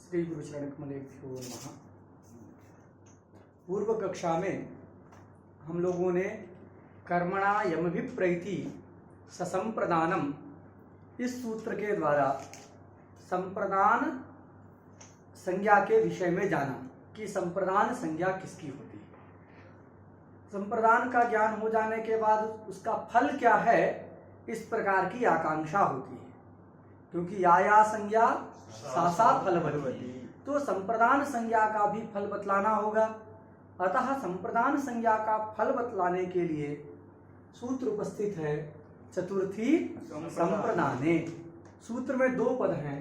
श्री गुरु चरण कमलेभ्यो नमः। पूर्व कक्षा में हम लोगों ने कर्मणा यमभिप्रैति ससंप्रदानम इस सूत्र के द्वारा संप्रदान संज्ञा के विषय में जाना कि संप्रदान संज्ञा किसकी होती है। संप्रदान का ज्ञान हो जाने के बाद उसका फल क्या है, इस प्रकार की आकांक्षा होती है, क्योंकि या संज्ञा सा फल भगवती, तो संप्रदान संज्ञा का भी फल बतलाना होगा। अतः संप्रदान संज्ञा का फल बतलाने के लिए सूत्र उपस्थित है चतुर्थी संप्रदाने। सूत्र में दो पद हैं,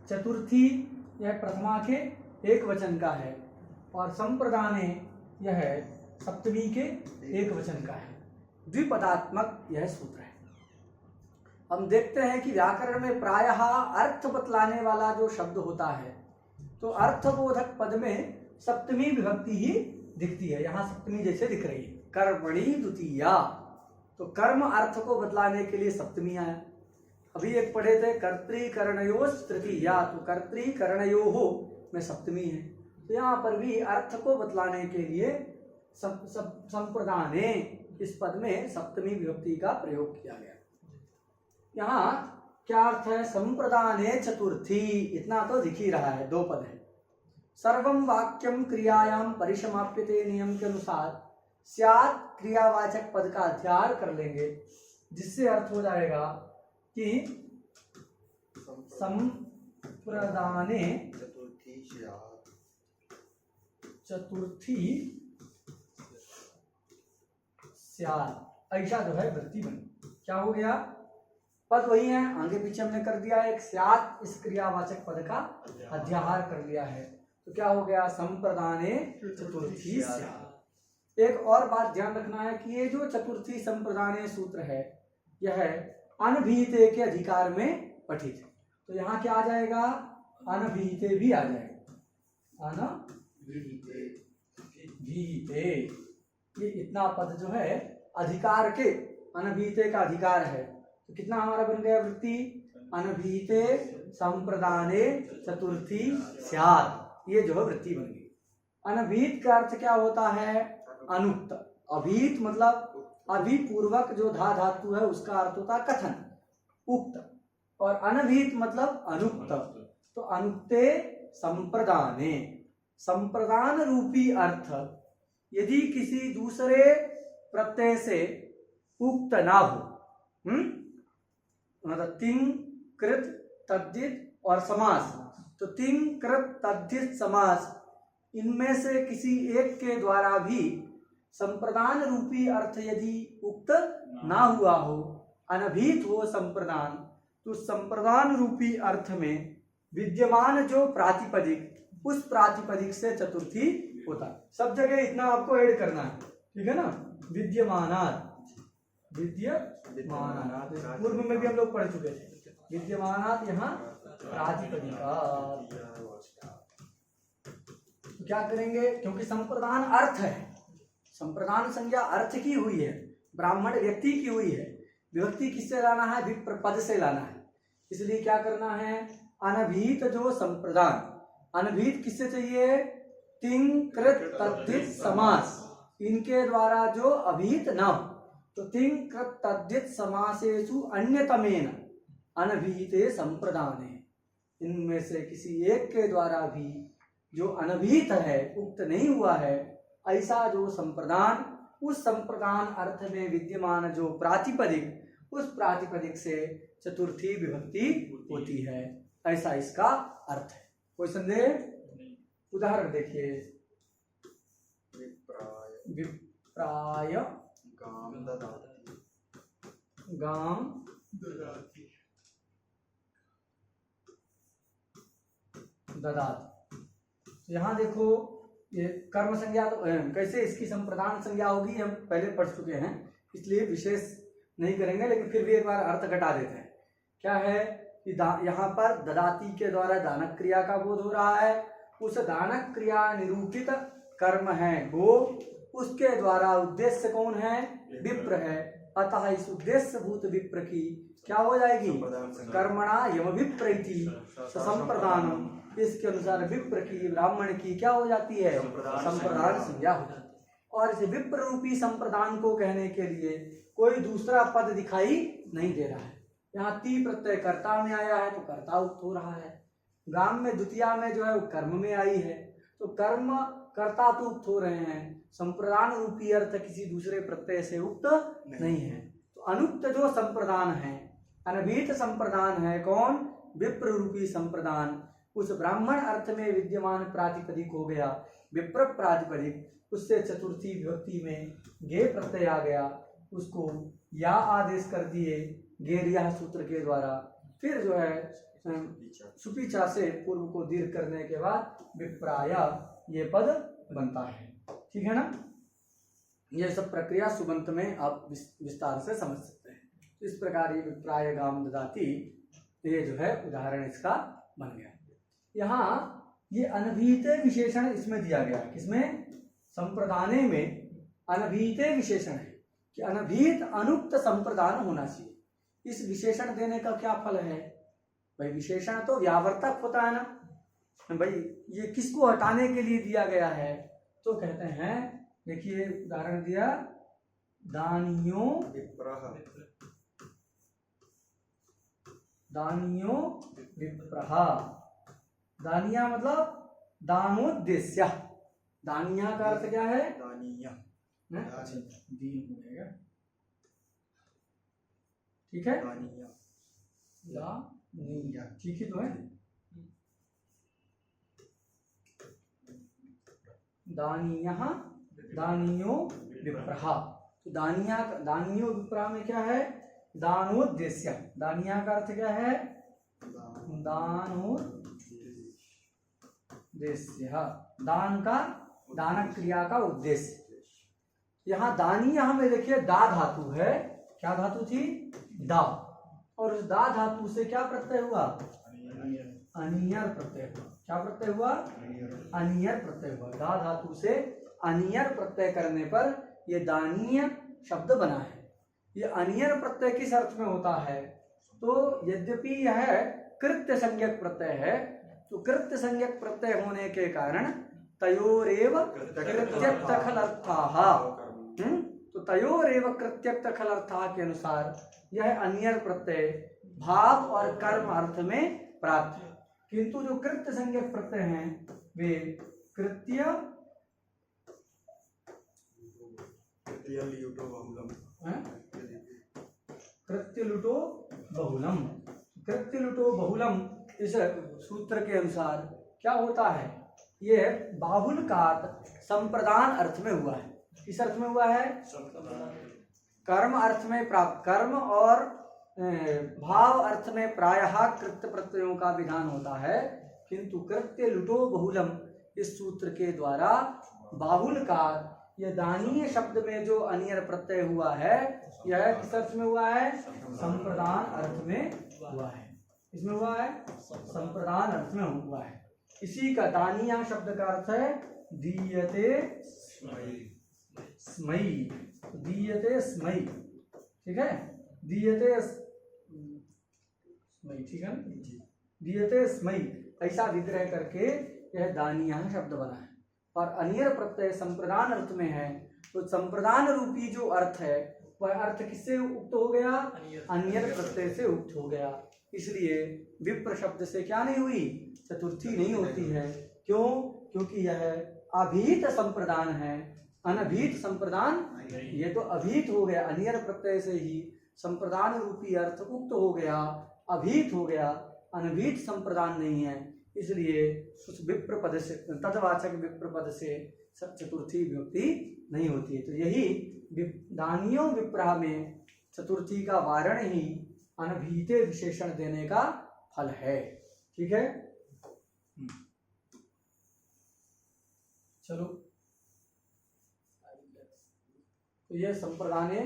चतुर्थी यह प्रथमा के एक वचन का है और संप्रदाने यह सप्तमी के एक वचन का है। द्विपदात्मक यह सूत्र है। हम देखते हैं कि व्याकरण में प्रायः अर्थ बतलाने वाला जो शब्द होता है तो अर्थबोधक पद में सप्तमी विभक्ति ही दिखती है। यहाँ सप्तमी जैसे दिख रही है, कर्मणि द्वितीया, तो कर्म अर्थ को बतलाने के लिए सप्तमी आया। अभी एक पढ़े थे कर्तृकरणयोस् तृतीया, तो कर्तृकरणयोः में सप्तमी है। तो यहाँ पर भी अर्थ को बतलाने के लिए संप्रदाने इस पद में सप्तमी विभक्ति का प्रयोग किया गया। यहाँ क्या अर्थ है, संप्रदाने चतुर्थी, इतना तो दिख ही रहा है, दो पद है। सर्वम वाक्यम क्रियायाम परिसमाप्यते नियम के अनुसार स्यात् क्रियावाचक पद का अध्ययन कर लेंगे, जिससे अर्थ हो जाएगा कि संप्रदाने चतुर्थी स्यात्, ऐसा जो है वृत्ति बनी। क्या हो गया, पद वही है, आगे पीछे हमने कर दिया है, एक स्यात् इस क्रियावाचक पद का अध्याहार कर लिया है, तो क्या हो गया, संप्रदाने चतुर्थी स्यात्। एक और बात ध्यान रखना है कि ये जो चतुर्थी संप्रदाने सूत्र है यह अनभिहिते के अधिकार में पठित है। तो यहाँ क्या आ जाएगा, अनभिहिते भी आ जाएगा, अनभिहिते, ये इतना पद जो है अधिकार के, अनभिहिते का अधिकार है, तो कितना हमारा बन गया वृत्ति, अनभिहिते संप्रदाने चतुर्थी स्यात्, ये जो है वृत्ति बन गई। अनभिहित का अर्थ क्या होता है, अनुक्त। अभिहित मतलब अभिपूर्वक जो धा धातु है उसका अर्थ होता है कथन, उक्त, और अनभिहित मतलब अनुक्त। तो अनुक्ते संप्रदाने, संप्रदान रूपी अर्थ यदि किसी दूसरे प्रत्यय से उक्त ना हो, मतलब तिंग कृत तद्धित और समास, तो तिंग कृत तद्धित समास इनमें से किसी एक के द्वारा भी संप्रदान रूपी अर्थ यदि उक्त ना हुआ हो, अनभिहित हो संप्रदान, तो संप्रदान रूपी अर्थ में विद्यमान जो प्रातिपदिक, उस प्रातिपदिक से चतुर्थी होता है। सब जगह इतना आपको ऐड करना है, ठीक है ना, विद्यमानात्, विद्यमानात् पूर्व में भी हम लोग पढ़ चुके थे, विद्यमानात् यहाँ प्रातिपदिकात्। तो क्या करेंगे, क्योंकि संप्रदान अर्थ है, संप्रदान संज्ञा अर्थ की हुई है, ब्राह्मण व्यक्ति की हुई है, विभक्ति किससे लाना है, विप्रपद से लाना है, इसलिए क्या करना है, अनभिहित जो संप्रदान, अनभिहित किससे चाहिए, तिंग कृत तद्धित समास, इनके द्वारा जो अभिहित न हो, तो तिंग कृत तद्धित समासेषु अन्यतमेन अनभिहिते संप्रदाने, इनमें से किसी एक के द्वारा भी जो अनभिहित है, उक्त नहीं हुआ है, ऐसा जो संप्रदान, उस संप्रदान अर्थ में विद्यमान जो प्रातिपदिक, उस प्रातिपदिक से चतुर्थी विभक्ति होती है, ऐसा इसका अर्थ है। कोई संदेह? उदाहरण देखिए, विप्राय गाम ददाति। यहाँ देखो ये कर्म संज्ञा, तो कैसे इसकी संप्रदान संज्ञा होगी हम पहले पढ़ चुके हैं, इसलिए विशेष नहीं करेंगे, लेकिन फिर भी एक बार अर्थ घटा देते हैं। क्या है कि यहाँ पर ददाति के द्वारा दानक क्रिया का बोध हो रहा है, उस दानक क्रिया निरूपित कर्म है गो, उसके द्वारा उद्देश्य कौन है, विप्र है, अतः इस उद्देश्य भूत विप्र की क्या हो जाएगी, कर्मणा यमभिप्रैति ससंप्रदानम, इसके अनुसार विप्र की, ब्राह्मण की क्या हो जाती है, संप्रदान संज्ञा हो जाती है। और इस विप्र रूपी संप्रदान को कहने के लिए कोई दूसरा पद दिखाई नहीं दे रहा है। यहाँ ती प्रत्यय कर्ता में आया है तो कर्ता उक्त हो रहा है, गाम में द्वितीया में जो है वो कर्म में आई है तो कर्म कर्ता तो उक्त हो रहे हैं, संप्रदान रूपी अर्थ किसी दूसरे प्रत्यय से उक्त नहीं है। तो अनुक्त जो संप्रदान है, अनभिहित संप्रदान है कौन, विप्र रूपी संप्रदान, उस ब्राह्मण अर्थ में विद्यमान प्रातिपदिक हो गया विप्र प्रातिपदिक, उससे चतुर्थी विभक्ति में गे प्रत्यय आ गया, उसको या आदेश कर दिए गेरिया सूत्र के द्वारा, फिर जो है सुपीछा से पूर्व को दीर्घ करने के बाद विप्राया ये पद बनता है। ठीक है ना, ये सब प्रक्रिया सुबंत में आप विस्तार से समझ सकते हैं। इस प्रकार ये विप्राय गाम ददाती, ये जो है उदाहरण इसका बन गया। यहाँ ये अनभिहित विशेषण इसमें दिया गया, किसमें, संप्रदाने में अनभिहित विशेषण है कि अनभिहित अनुक्त संप्रदान होना चाहिए। इस विशेषण देने का क्या फल है भाई, विशेषण तो व्यावर्तक होता है ना भाई, ये किसको हटाने के लिए दिया गया है, तो कहते हैं, देखिए उदाहरण दिया, दानियो दानियो विप्रह, दानिया मतलब दानोद्देश्य, दानिया का अर्थ क्या है, दानिया, ठीक है, दानिया, ठीक ही तो है, दानिया दानियो विप्रह, तो दानिया दानियो विप्रह में क्या है, दानोद्देश्य, दानिया का अर्थ क्या है, दानोद्देश्य, दान का, दान क्रिया का उद्देश्य। यहाँ दानी, यहाँ में देखिए दा धातु है, क्या धातु थी, दा, और उस दा धातु से क्या प्रत्यय हुआ, अनियर प्रत्यय हुआ, क्या प्रत्यय हुआ, अनियर प्रत्यय हुआ, दा धातु से अनियर प्रत्यय करने पर ये दानीय शब्द बना है। ये अनियर प्रत्यय किस अर्थ में होता है, तो यद्यपि यह कृत्य संज्ञक प्रत्यय है, तो कृत्य संज्ञक प्रत्यय होने के कारण तयोरेव कृत्यक्त खलर्थाः, तो तयोरेव कृत्यक्त खलर्थाः के अनुसार यह अनियर प्रत्यय भाव और कर्म अर्थ में प्राप्त है। किंतु जो कृत्य संज्ञक प्रत्यय हैं वे कृत्य लुटो बहुलम, कृत्य लुटो बहुलम, इस सूत्र के अनुसार क्या होता है, ये बाहुल का संप्रदान अर्थ में हुआ है। किस अर्थ में हुआ है, कर्म अर्थ में प्राप्त, कर्म और भाव अर्थ में प्रायः कृत्य प्रत्ययों का विधान होता है, किंतु कृत्य लुटो बहुलम इस सूत्र के द्वारा बाहुल का यह दानीय शब्द में जो अनियर प्रत्यय हुआ है, यह किस अर्थ में हुआ है, संप्रदान अर्थ में हुआ है। इसमें हुआ है, संप्रदान अर्थ में हुआ है। इसी का दानिया शब्द का अर्थ है दीयते स्मयी, दीयते स्मयी, ठीक है, दीयते स्मयी, ठीक है, दीयते स्मयी, ऐसा विग्रह करके यह दानिया शब्द बना है। और अनियर प्रत्यय संप्रदान अर्थ में है, तो संप्रदान रूपी जो अर्थ है वह अर्थ किससे उक्त हो गया, अनियर प्रत्यय से उक्त हो गया। इसलिए विप्र शब्द से क्या नहीं हुई, चतुर्थी नहीं होती है। क्यों, क्योंकि यह अभीत संप्रदान है, अनभीत संप्रदान, ये तो अभीत हो गया, अनियर प्रत्यय से ही संप्रदान रूपी अर्थ उक्त हो गया, अभीत हो गया, अनभीत संप्रदान नहीं है। इसलिए उस विप्र पद से, तदवाचक विप्र पद से चतुर्थी विभक्ति नहीं होती है। तो यही दानियों विप्रह में चतुर्थी का वारण ही अनभीते विशेषण देने का फल है। ठीक है, चलो, तो यह संप्रदाने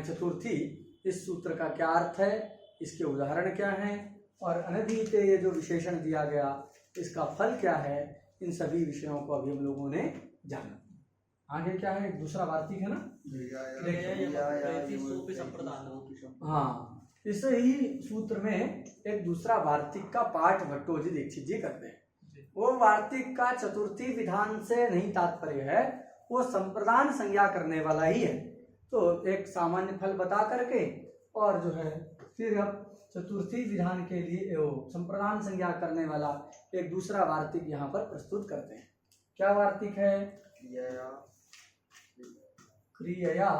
चतुर्थी, इस सूत्र का क्या अर्थ है, इसके उदाहरण क्या हैं, और अनभीते ये जो विशेषण दिया गया इसका फल क्या है, इन सभी विषयों को अभी हम लोगों ने जाना। आगे क्या है, एक दूसरा वार्तिक है ना। हाँ, इस ही सूत्र में एक दूसरा वार्तिक का पाठ भट्टोजी दीक्षित जी करते हैं। वो वार्तिक का चतुर्थी विधान से नहीं तात्पर्य है, वो संप्रदान संज्ञा करने वाला ही है। तो एक सामान्य फल बता करके और जो है फिर अब चतुर्थी विधान के लिए संप्रदान संज्ञा करने वाला एक दूसरा वार्तिक यहाँ पर प्रस्तुत करते हैं। क्या वार्तिक है? क्रियया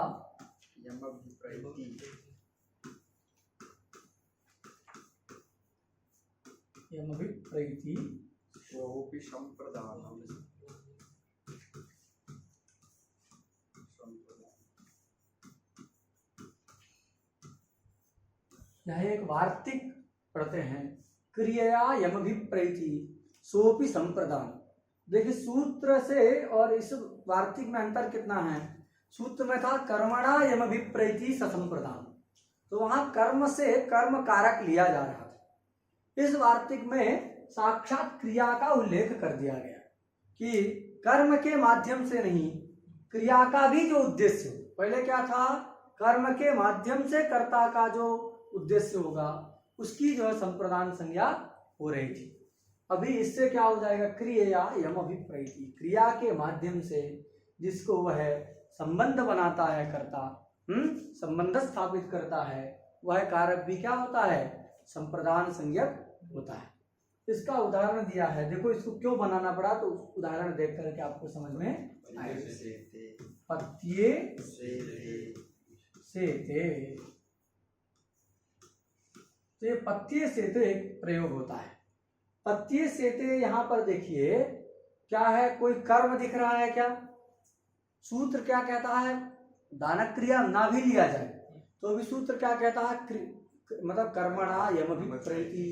यमभिप्रैति सोऽपि संप्रदानम्। यह एक वार्तिक पढ़ते हैं, क्रियया यमभिप्रैति सोऽपि संप्रदान। देखिए सूत्र से और इस वार्तिक में अंतर कितना है। सूत्र में था कर्मणा यमभिप्रैति ससंप्रदान, तो वहां कर्म से कर्म कारक लिया जा रहा था। इस वार्तिक में साक्षात क्रिया का उल्लेख कर दिया गया कि कर्म के माध्यम से नहीं, क्रिया का भी जो उद्देश्य हो। पहले क्या था, कर्म के माध्यम से कर्ता का जो उद्देश्य होगा उसकी जो है संप्रदान संज्ञा हो रही थी। अभी इससे क्या हो जाएगा, क्रिया यमभिप्रैति, क्रिया के माध्यम से जिसको वह संबंध बनाता है कर्ता, संबंध स्थापित करता है, वह कारक भी क्या होता है, संप्रदान संज्ञक होता है। इसका उदाहरण दिया है, देखो इसको क्यों बनाना पड़ा, तो उदाहरण देख करके आपको समझ में आएगा। पत्ये सेते, तो ये पत्ये सेते एक प्रयोग होता है। पत्ये सेते यहाँ पर देखिए क्या है, कोई कर्म दिख रहा है क्या? सूत्र क्या कहता है, दानक क्रिया ना भी लिया जाए तो भी सूत्र क्या कहता है, मतलब कर्मणा यमभिप्रैति।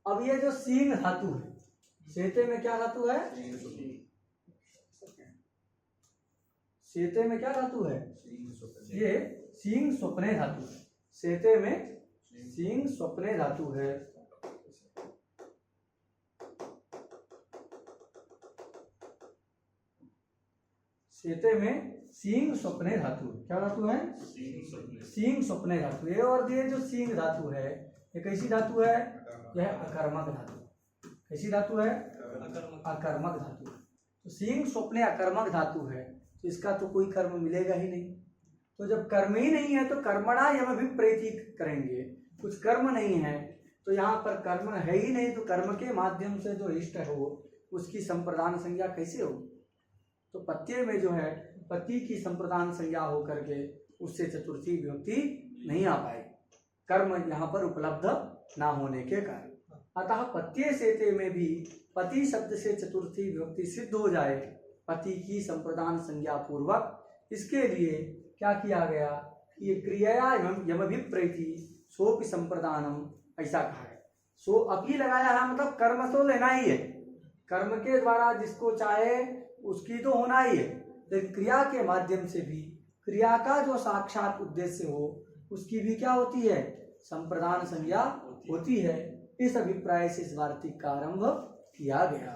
अब ये जो सींग धातु है, सेते में क्या धातु है, सेते में क्या धातु है, ये सींग स्वप्ने धातु है। सेते में सींग स्वप्ने धातु है। सेते में सींग स्वप्ने धातु, क्या धातु है, सींग स्वप्ने धातु। ये और ये जो सींग धातु है ये कैसी धातु है, यह अकर्मक धातु। कैसी धातु है, अकर्मक धातु। तो सींग स्वप्ने अकर्मक धातु है, तो इसका तो कोई कर्म मिलेगा ही नहीं। तो जब कर्म ही नहीं है तो कर्मणा यमभिप्रैति करेंगे, कुछ कर्म नहीं है तो यहाँ पर कर्म है ही नहीं, तो कर्म के माध्यम से जो इष्ट हो उसकी संप्रदान संज्ञा कैसे हो। तो पत्ये में जो है पति की संप्रदान संज्ञा हो करके उससे चतुर्थी विभक्ति नहीं आ पाएगी, कर्म यहाँ पर उपलब्ध ना होने के कारण। अतः पत्ये सेते में भी पति शब्द से चतुर्थी विभक्ति सिद्ध हो जाए पति की संप्रदान संज्ञा पूर्वक, इसके लिए क्या किया गया कि ये क्रिया यमभिप्रैति सोऽपि संप्रदानम ऐसा कहा है। सो अपी लगाया है, मतलब कर्म तो लेना ही है, कर्म के द्वारा जिसको चाहे उसकी तो होना ही है, लेकिन क्रिया के माध्यम से भी क्रिया का जो साक्षात उद्देश्य हो उसकी भी क्या होती है, संप्रदान संज्ञा होती है। इस अभिप्राय से इस वार्तिक का आरंभ किया गया।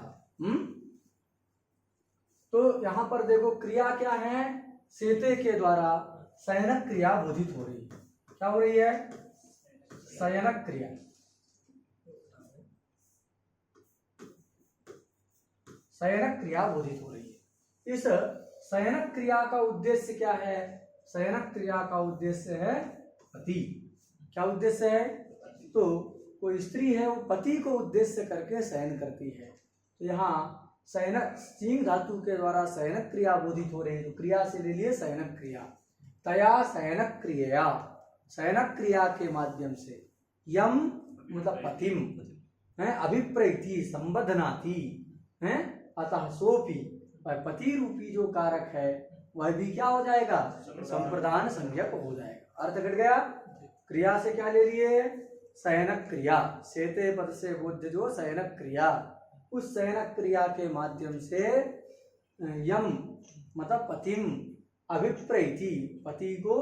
तो यहाँ पर देखो क्रिया क्या है, सेते के द्वारा शयनक क्रिया बोधित हो रही है। क्या हो रही है, शयनक क्रिया। शयनक क्रिया बोधित हो रही है। इस शयनक क्रिया का उद्देश्य क्या है, शयनक क्रिया का उद्देश्य है पति। क्या उद्देश्य है, तो कोई स्त्री है वो पति को उद्देश्य करके शयन करती है। तो यहाँ शयनक सींग धातु के द्वारा शयनक क्रिया बोधित हो रही है, तो क्रिया से ले लिए शयनक क्रिया। तया शयनक क्रिया, शयनक क्रिया के माध्यम से यम मतलब पतिम है, अभिप्रैति संबधनाति है, अतः सोपी पति रूपी जो कारक है वह भी क्या हो जाएगा, संप्रदान संज्ञक हो जाएगा। अर्थ घट गया। क्रिया से क्या ले लिए, शयनक क्रिया, सेते पद से बोध्य जो शयनक क्रिया, उस शयनक क्रिया के माध्यम से यम मतलब पतिम अभिप्रैति, पति को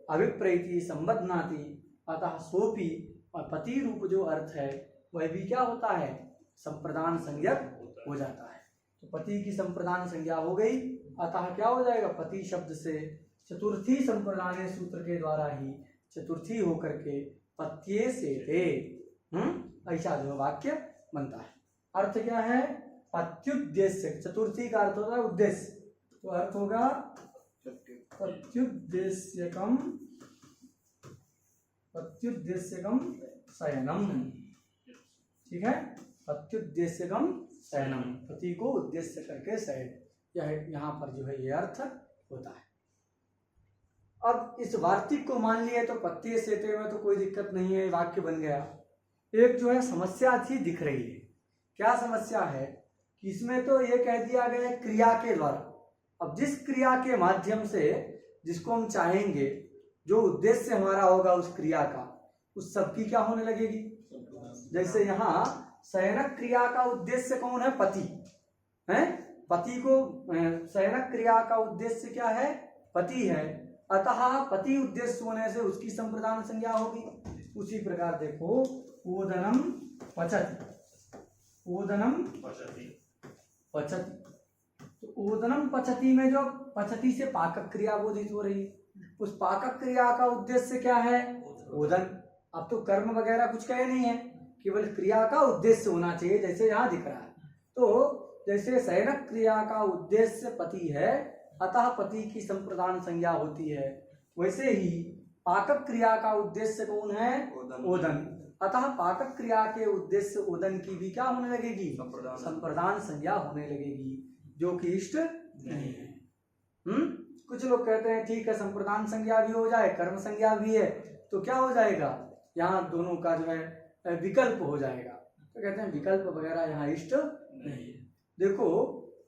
अभिप्रैति संबधनाति, अतः सोपी और पति रूप जो अर्थ है वह भी क्या होता है, संप्रदान संज्ञक हो जाता है। तो पति की संप्रदान संज्ञा हो गई, अतः क्या हो जाएगा, पति शब्द से चतुर्थी संप्रदान सूत्र के द्वारा ही चतुर्थी होकर के पत्ये सेते ऐसा जो वाक्य बनता है। अर्थ क्या है, पत्युद्देश्य, चतुर्थी का अर्थ होता है उद्देश्य, तो अर्थ होगा पत्युद्देश्यकम शयनम। ठीक है, पत्युद्देश्यकम शयनम, पति को उद्देश्य करके शयन, यह यहाँ पर जो है ये अर्थ होता है। अब इस वार्तिक को मान लिया तो पत्ये सेते में तो कोई दिक्कत नहीं है, वाक्य बन गया। एक जो है समस्या थी दिख रही है। क्या समस्या है कि इसमें तो ये कह दिया गया है क्रिया के द्वारा। अब जिस क्रिया के माध्यम से जिसको हम चाहेंगे, जो उद्देश्य हमारा होगा उस क्रिया का, उस सब की क्या होने लगेगी। जैसे यहाँ शयनक क्रिया का उद्देश्य कौन है, पति है। पति को शयनक क्रिया का उद्देश्य क्या है, पति है, अतः पति उद्देश्य होने से उसकी संप्रदान संज्ञा होगी। उसी प्रकार देखो, ओदनम पचति, ओदनम पचति, तो ओदनम पचति में जो पचति से पाकक क्रिया बोधित हो रही, उस पाकक क्रिया का उद्देश्य क्या है, ओदन। अब तो कर्म वगैरह कुछ कहे नहीं है, केवल क्रिया का उद्देश्य होना चाहिए, जैसे यहाँ दिख रहा है। तो जैसे शयनक क्रिया का उद्देश्य पति है, अतः पति की संप्रदान संज्ञा होती है, वैसे ही पाकक क्रिया का उद्देश्य कौन है, ओदन, अतः पाकक क्रिया के उद्देश्य ओदन की भी क्या होने लगेगी, संप्रदान संज्ञा होने लगेगी, जो कि इष्ट नहीं है। कुछ लोग कहते हैं ठीक है, संप्रदान संज्ञा भी हो जाए, कर्म संज्ञा भी है, तो क्या हो जाएगा, यहाँ दोनों का जो है विकल्प हो जाएगा। तो कहते हैं विकल्प वगैरह यहाँ इष्ट नहीं है। देखो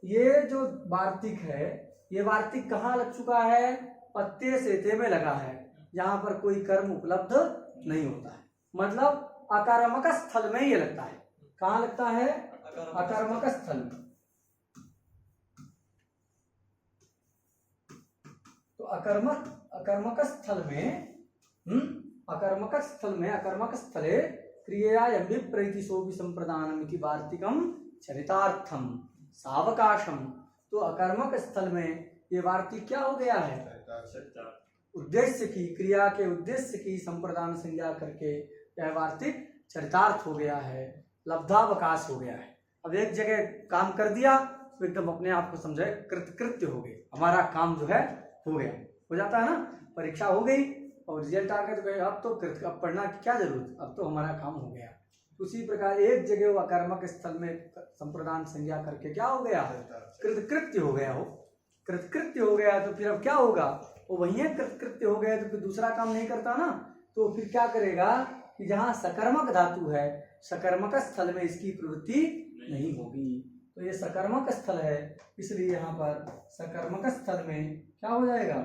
ये जो वार्तिक है, ये वार्तिक कहाँ लग चुका है, पत्ते सेते में लगा है, जहाँ पर कोई कर्म उपलब्ध नहीं होता है, मतलब अकर्मक स्थल में ये लगता है। कहाँ लगता है, अकर्मक स्थल में। तो अकर्मक स्थल में अकर्मक स्थले क्रियया यम्भिप्रेतिसोऽपि संप्रदानमिति वार्तिकम चरितार्थम सावकाशम। तो अकर्मक स्थल में ये वार्तिक क्या हो गया है, उद्देश्य की, क्रिया के उद्देश्य की संप्रदान संज्ञा करके यह वार्तिक चरितार्थ हो गया है, लब्धावकाश हो गया है। अब एक जगह काम कर दिया तो एकदम अपने आप को समझे कृत्य हो गए, हमारा काम जो है हो गया, हो जाता है ना। परीक्षा हो गई और रिजल्ट आ गया तो कहे अब तो अब पढ़ना की क्या जरूरत, अब तो हमारा काम हो गया। उसी प्रकार एक जगह वो अकर्मक स्थल में संप्रदान संज्ञा करके क्या हो गया, कृत्य हो गया, हो कृत्य हो गया, तो फिर अब क्या होगा, वो वही कृत्य हो गया तो फिर दूसरा काम नहीं करता ना। तो फिर क्या करेगा कि जहाँ सकर्मक धातु है, सकर्मक स्थल में इसकी प्रवृत्ति नहीं होगी। तो ये सकर्मक स्थल है, इसलिए यहाँ पर सकर्मक स्थल में क्या हो जाएगा,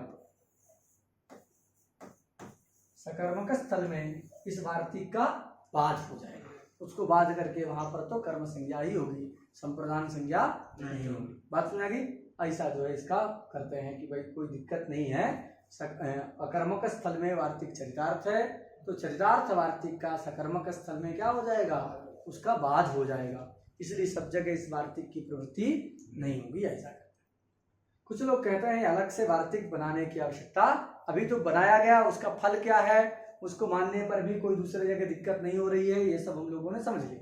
सकर्मक स्थल में इस वार्तिक का बाध हो जाएगा। उसको बाध करके वहां पर तो कर्म संज्ञा ही होगी, संप्रदान संज्ञा नहीं होगी। बात सुना गई। ऐसा जो है इसका करते हैं कि भाई कोई दिक्कत नहीं है, अकर्मक स्थल में वार्तिक चरितार्थ है, तो चरितार्थ वार्तिक का सकर्मक स्थल में क्या हो जाएगा, उसका बाध हो जाएगा, इसलिए सब जगह इस वार्तिक की प्रवृत्ति नहीं होगी। ऐसा करते हैं। कुछ लोग कहते हैं अलग से वार्तिक बनाने की आवश्यकता, अभी तो बनाया गया, उसका फल क्या है, उसको मानने पर भी कोई दूसरे जगह दिक्कत नहीं हो रही है, ये सब हम लोगों ने समझ लिया।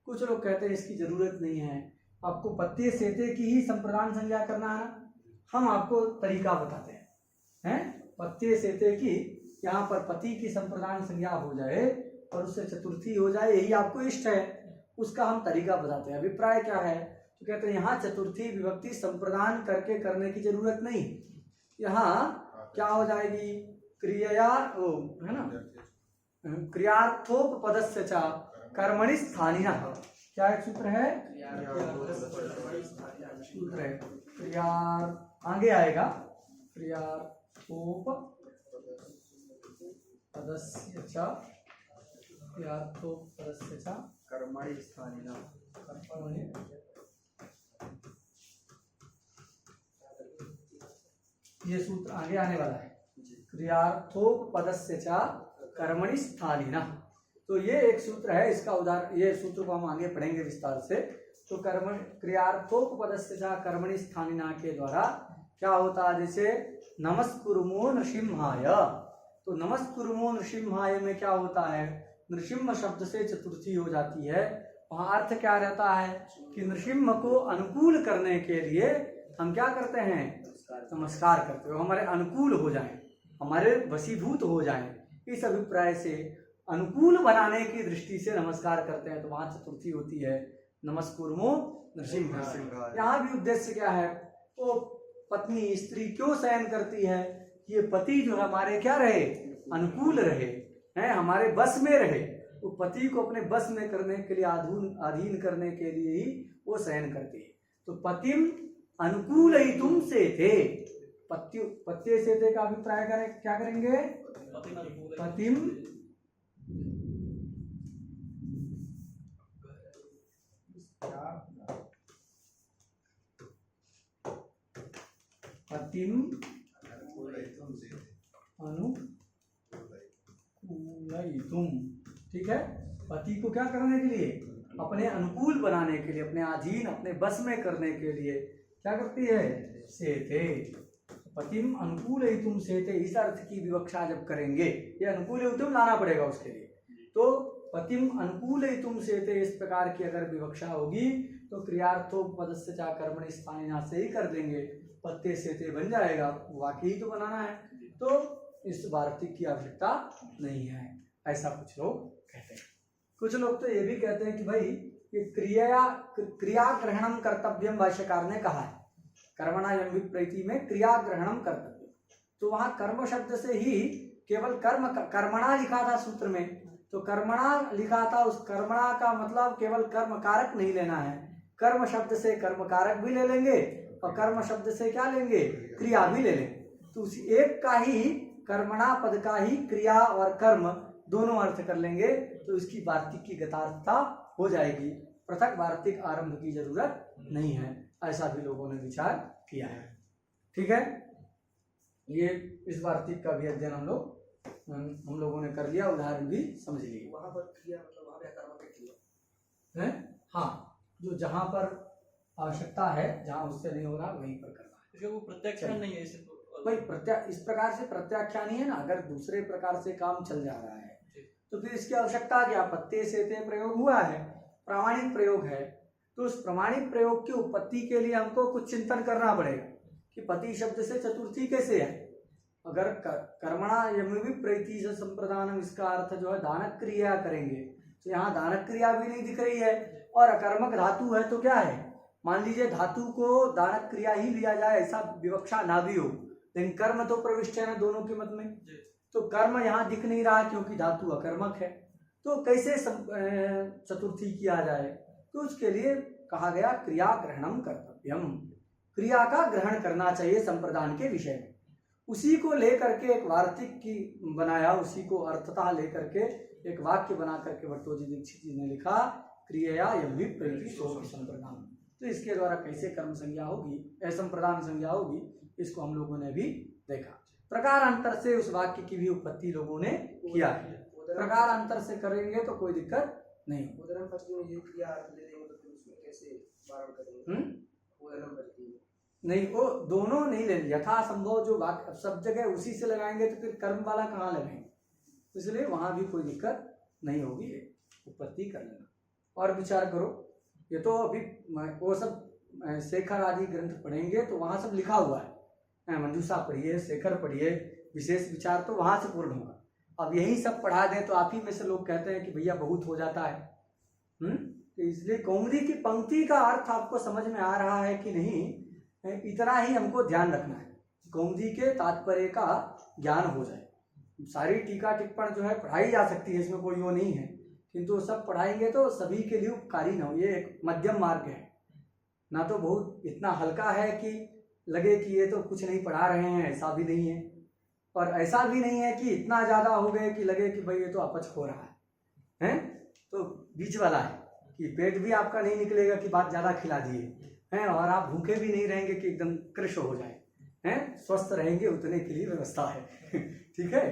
कुछ लोग कहते हैं इसकी जरूरत नहीं है, आपको पत्ते सेते की ही संप्रदान संज्ञा करना है ना। हम आपको तरीका बताते हैं, पत्ते सेते की यहाँ पर पति की संप्रदान संज्ञा हो जाए और उससे चतुर्थी हो जाए, यही आपको इष्ट है, उसका हम तरीका बताते हैं। अभिप्राय क्या है, तो कहते हैं यहाँ चतुर्थी विभक्ति संप्रदान करके करने की जरूरत नहीं, यहाँ क्या हो जाएगी, क्रिया वो है ना, क्रियार्थोपपदस्य च कर्मणि स्थानिनः। क्या एक सूत्र है, सूत्र है क्रिया, आगे आएगा क्रियार्थोपपदस्य च, क्रियार्थोपपदस्य च कर्मणि स्थानिनः। ये सूत्र आगे आने वाला है, क्रियार्थोपपदस्य च कर्मणि स्थानिनः। तो ये एक सूत्र है, इसका उदाहरण, ये सूत्र को हम आगे पढ़ेंगे विस्तार से। तो कर्म क्रियार्थोपपदस्य च कर्मणि स्थानिना के द्वारा क्या होता है, जैसे नमस्कुरुमो नृसिंहाय, तो नमस्कुरुमो नृसिंहाय में क्या होता है, नृसिंह शब्द से चतुर्थी हो जाती है। वहाँ अर्थ क्या रहता है कि नृसिंह को अनुकूल करने के लिए हम क्या करते हैं, नमस्कार करते हो, हमारे अनुकूल हो जाएं, हमारे वशीभूत हो जाएं, इस अभिप्राय से अनुकूल बनाने की दृष्टि से नमस्कार करते हैं। तो वहाँ चतुर्थी होती है नमस्कुरुमो नृसिंहाय। यहाँ भी उद्देश्य क्या है, तो पत्नी स्त्री क्यों शयन करती है, ये पति जो है हमारे क्या रहे, अनुकूल रहे हैं, हमारे बस में रहे। वो पति को अपने बस में करने के लिए, अधीन करने के लिए ही वो शयन करती है। तो पतिम अनुकूलयितुम सेते, पत्ये सेते का अभिप्राय करें, क्या करेंगे, पतिम पतिम अनुकूलयितुम, ठीक है, पति को क्या करने के लिए, अपने अनुकूल बनाने के लिए, अपने अधीन, अपने बस में करने के लिए क्या करती है, सेते, पतिम अनुकूलयितुम सेते, इस अर्थ की विवक्षा जब करेंगे, ये अनुकूलयितुम लाना पड़ेगा उसके लिए, तो पतिम अनुकूलयितुम सेते इस प्रकार की अगर विवक्षा होगी तो क्रियार्थोपपदस्य च कर्मणि स्थानिना से ही कर देंगे, पत्ते सेते बन जाएगा, वाक्य ही तो बनाना है, तो इस वार्तिक की आवश्यकता नहीं है, ऐसा कुछ लोग कहते हैं। कुछ लोग तो ये भी कहते हैं कि भाई ये क्रिया ग्रहणम कर्तव्यम भाष्यकार ने कहा है, कर्मणा यम विप्रैति में क्रिया ग्रहणम कर्तव्य, तो वहाँ कर्म शब्द से ही केवल कर्मणा लिखा था सूत्र में, तो कर्मणा लिखा था, उस कर्मणा का मतलब केवल कर्म कारक नहीं लेना है, कर्म शब्द से कर्म कारक भी ले लेंगे और कर्म शब्द से क्या लेंगे, क्रिया भी ले लेंगे, तो उस एक का ही, कर्मणा पद का ही क्रिया और कर्म दोनों अर्थ कर लेंगे, तो इसकी वार्तिक की गतार्थता हो जाएगी, पृथक वार्तिक आरंभ की जरूरत नहीं है, ऐसा भी लोगों ने विचार किया है। ठीक है, ये इस वार्तिक का भी अध्ययन हम लोगों ने कर लिया, उदाहरण भी समझ लिए। वहाँ पर क्रिया मतलब वहाँ पे कर्म की क्रिया है, हाँ, जो जहाँ पर आवश्यकता है, जहाँ उससे नहीं हो रहा वहीं पर करना है, इसका वो प्रत्याख्यान नहीं है, इसे भाई इस प्रकार से प्रत्याख्यान ही है ना, अगर दूसरे प्रकार से काम चल जा रहा है तो फिर इसकी आवश्यकता क्या, पत्ते सेते प्रयोग हुआ है, प्रामाणिक प्रयोग है, तो उस प्रामाणिक प्रयोग की उत्पत्ति के लिए हमको कुछ चिंतन करना पड़ेगा कि पति शब्द से चतुर्थी कैसे है। अगर कर्मणा यमविप्रैति से संप्रदानम, इसका अर्थ जो है दानक क्रिया करेंगे, तो यहाँ दानक क्रिया भी नहीं दिख रही है, और अकर्मक धातु है, तो क्या है, मान लीजिए धातु को दानक क्रिया ही लिया जाए, ऐसा विवक्षा ना भी हो, लेकिन कर्म तो प्रविष्ट है ना दोनों के मत में, तो कर्म यहाँ दिख नहीं रहा क्योंकि धातु अकर्मक है, तो कैसे चतुर्थी किया जाए, तो उसके लिए कहा गया क्रिया ग्रहणम कर्तव्यम, क्रिया का ग्रहण करना चाहिए संप्रदान के विषय में, उसी को लेकर के एक वार्तिक की बनाया, उसी को अर्थतः लेकर के एक वाक्य बना करके भट्टोजी दीक्षित जी ने लिखा, क्रिया यमविप्रैति संप्रदान, तो इसके द्वारा कैसे कर्म संज्ञा होगी, संप्रदान संज्ञा होगी, इसको हम लोगों ने भी देखा। प्रकार अंतर से उस वाक्य की भी उत्पत्ति लोगों ने किया है, प्रकार अंतर से करेंगे तो कोई दिक्कत नहीं हो। उदाहरण पत्ती में ये क्रिया ले लेंगे तो फिर उसमें कैसे वारण करेंगे, उदाहरण पत्ती नहीं, वो दोनों नहीं लेंगे, यथा संभव जो वाक्य सब जगह उसी से लगाएंगे तो फिर कर्म वाला कहाँ लगाएंगे, इसलिए वहां भी कोई दिक्कत नहीं होगी, उत्पत्ति कर लेना। और विचार करो, ये तो अभी वो सब शेखर आदि ग्रंथ पढ़ेंगे तो वहां सब लिखा हुआ है, मंजूषा पढ़िए, शेखर पढ़िए, विशेष विचार तो वहां से पूर्ण होगा। अब यही सब पढ़ा दें तो आप ही में से लोग कहते हैं कि भैया बहुत हो जाता है, तो इसलिए कौमुदी की पंक्ति का अर्थ आपको समझ में आ रहा है कि नहीं, इतना ही हमको ध्यान रखना है, कौमुदी के तात्पर्य का ज्ञान हो जाए। सारी टीका टिप्पण जो है पढ़ाई जा सकती है, इसमें कोई वो नहीं है, किंतु सब पढ़ाएंगे तो सभी के लिए उपकारी न हो, ये एक मध्यम मार्ग है, ना तो बहुत इतना हल्का है कि लगे कि ये तो कुछ नहीं पढ़ा रहे हैं, ऐसा भी नहीं है, और ऐसा भी नहीं है कि इतना ज़्यादा हो गए कि लगे कि भाई ये तो अपच हो रहा है, तो बीच वाला है कि पेट भी आपका नहीं निकलेगा कि बात ज़्यादा खिला दिए हैं, और आप भूखे भी नहीं रहेंगे कि एकदम कृश हो जाए, स्वस्थ रहेंगे, उतने के लिए व्यवस्था है। ठीक है,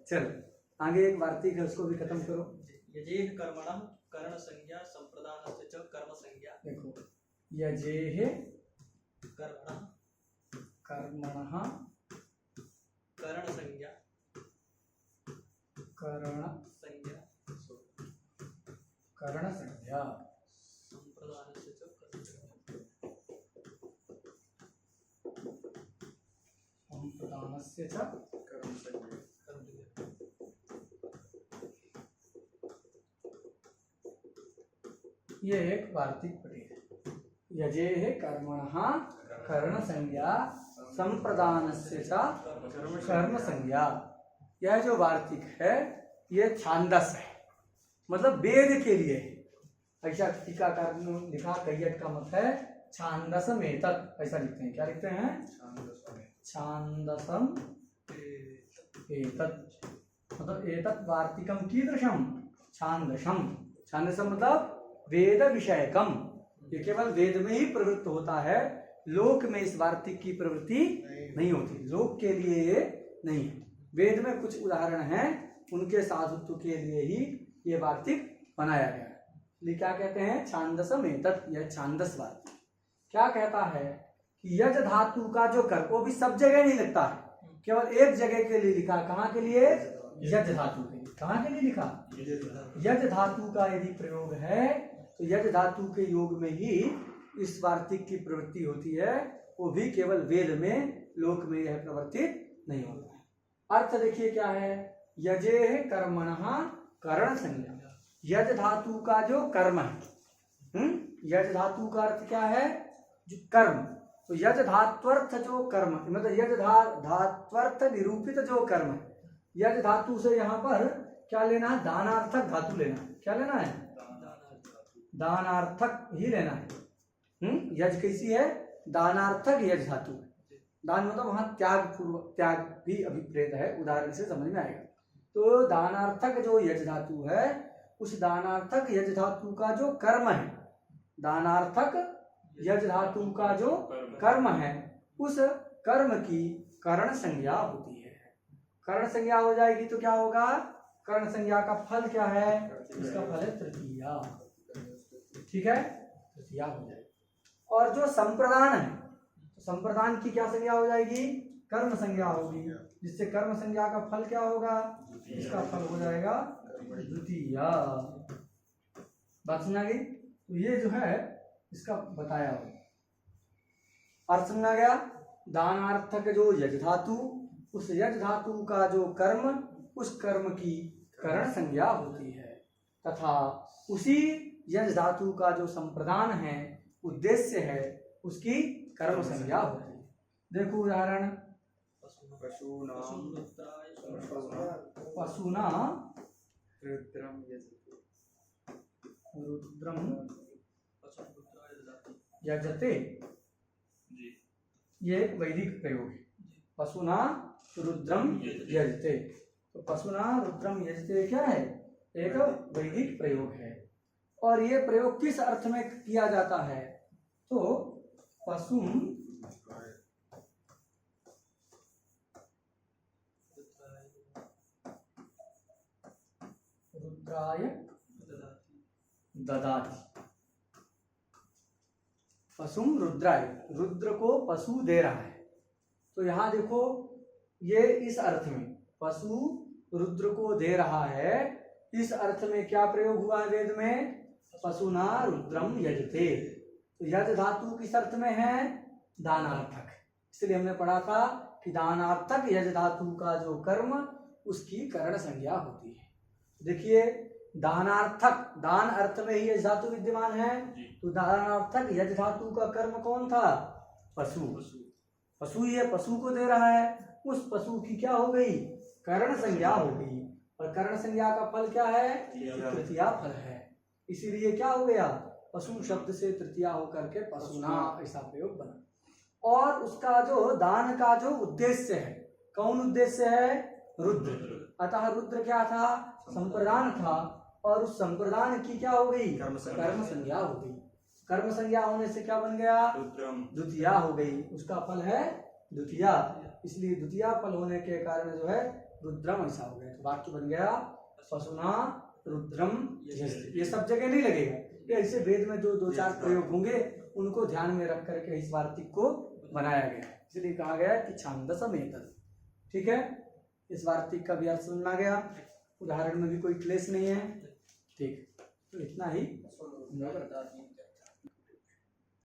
चल आगे एक वार्तिक है, उसको भी खत्म करो। यजेह कर्मणः करण संज्ञा संप्रदानस्य च कर्म संज्ञा। देखो यजेः कर्मणः कर्मणः करण संज्ञा करण संज्ञा करण संज्ञा संप्रदानस्य च संप्रदानस्य च कर्म संज्ञा ये एक वार्तिक पटी है। यजेः कर्मणः करण संज्ञा संप्रदानस्य च कर्म संज्ञा। यह जो वार्तिक है ये छांदस है, मतलब वेद के लिए है। ऐसा टीकाकार ने लिखा, कैयट का मत है छांदसम एतत्, ऐसा लिखते हैं। क्या लिखते हैं? छांदसम एतत्, मतलब एतत् वार्तिकम कीदृशम छांदसम। छांदसम मतलब वेद विषयकम, ये केवल वेद में ही प्रवृत्त होता है, लोक में इस वार्तिक की प्रवृत्ति नहीं होती, लोक के लिए ये नहीं है। वेद में कुछ उदाहरण हैं, उनके साधुत्व के लिए ही ये वार्तिक बनाया गया है। इसलिए क्या कहते हैं? छांदसम एतत्, यह छांदस वार्तिक। क्या कहता है कि यज धातु का जो कर, वो भी सब जगह नहीं लिखता है, केवल एक जगह के लिए लिखा। कहाँ के लिए? यज धातु के लिए। कहाँ के लिए लिखा? यज धातु का यदि प्रयोग है तो यज धातु के योग में ही इस वार्तिक की प्रवृत्ति होती है, वो भी केवल वेद में, लोक में यह प्रवर्तित नहीं होता है। अर्थ देखिए क्या है? यजेः कर्मणः करण संज्ञा। यज धातु का जो कर्म है, यज धातु का अर्थ क्या है? जो कर्म। तो यज धात्वर्थ जो कर्म, मतलब यज धात्वर्थ निरूपित जो कर्म है, यज धातु से यहाँ पर क्या लेना है? दानार्थक धातु लेना है। क्या लेना है? दानार्थक ही लेना है। यज कैसी है? दानार्थक यज धातु है। दान मतलब वहां त्याग पूर्व, त्याग भी अभिप्रेत है, उदाहरण से समझ में आएगा। तो दानार्थक जो यज धातु है, उस दानार्थक यज धातु का जो कर्म है, दानार्थक यज धातु का जो कर्म है, उस कर्म की करण संज्ञा होती है। करण संज्ञा हो जाएगी तो क्या होगा? करण संज्ञा का फल क्या है? इसका फल है तृतीया। ठीक है, तृतीया हो जाएगी। और जो संप्रदान है, तो संप्रदान की क्या संज्ञा हो जाएगी? कर्म संज्ञा होगी, जिससे कर्म संज्ञा का फल क्या होगा? इसका फल हो जाएगा द्वितीया। बात समझ आ गई? तो ये जो है इसका बताया हो, अर्थ समझा गया। दानार्थक जो यज धातु, उस यज धातु का जो कर्म, उस कर्म की करण संज्ञा होती है, तथा उसी यज धातु का जो संप्रदान है, उद्देश्य है, उसकी कर्म संज्ञा होती है। देखो उदाहरण, पशुना रुद्रम यजते, ये एक वैदिक प्रयोग है। पशुना रुद्रम यजते, तो पशुना रुद्रम यजते क्या है? एक वैदिक प्रयोग है। और ये प्रयोग किस अर्थ में किया जाता है? तो पशुम रुद्राय ददाति। पशुम रुद्राय, रुद्र को पशु दे रहा है। तो यहाँ देखो, ये इस अर्थ में पशु रुद्र को दे रहा है, इस अर्थ में क्या प्रयोग हुआ है वेद में? पशुना रुद्रम यजते। तो यज धातु किस अर्थ में है? दानार्थक। इसलिए हमने पढ़ा था कि दानार्थक यज धातु का जो कर्म, उसकी करण संज्ञा होती है। देखिए, दानार्थक, दान अर्थ में ही यज धातु विद्यमान है, तो दानार्थक यज धातु का कर्म कौन था? पशु। पशु ये पशु को दे रहा है, उस पशु की क्या हो गई? करण संज्ञा हो गई। और करण संज्ञा का फल क्या है? तृतीया फल है। इसीलिए क्या हो गया? पशु शब्द से तृतीया होकर के पशुना, ऐसा प्रयोग बना। और उसका जो दान का जो उद्देश्य है, कौन उद्देश्य है? रुद्र। अतः रुद्र क्या था? संप्रदान था, और उस संप्रदान की क्या हो गई? कर्म संज्ञा हो गई। कर्म संज्ञा होने से क्या बन गया? द्वितीया हो गई। उसका फल है द्वितीया। इसलिए द्वितीया फल होने के कारण जो है रुद्रम ऐसा हो गया। तो वाक्य बन गया पशुना रुद्रम। ये सब जगह नहीं लगेगा, ये ऐसे वेद में जो दो चार प्रयोग होंगे उनको ध्यान में रख करके इस वार्तिक को बनाया गया, इसलिए कहा गया कि छांदसम एतत्। ठीक है, इस वार्तिक का भी अर्थ समझ में आ गया, उदाहरण में भी कोई क्लेश नहीं है। ठीक, तो इतना ही हम लोग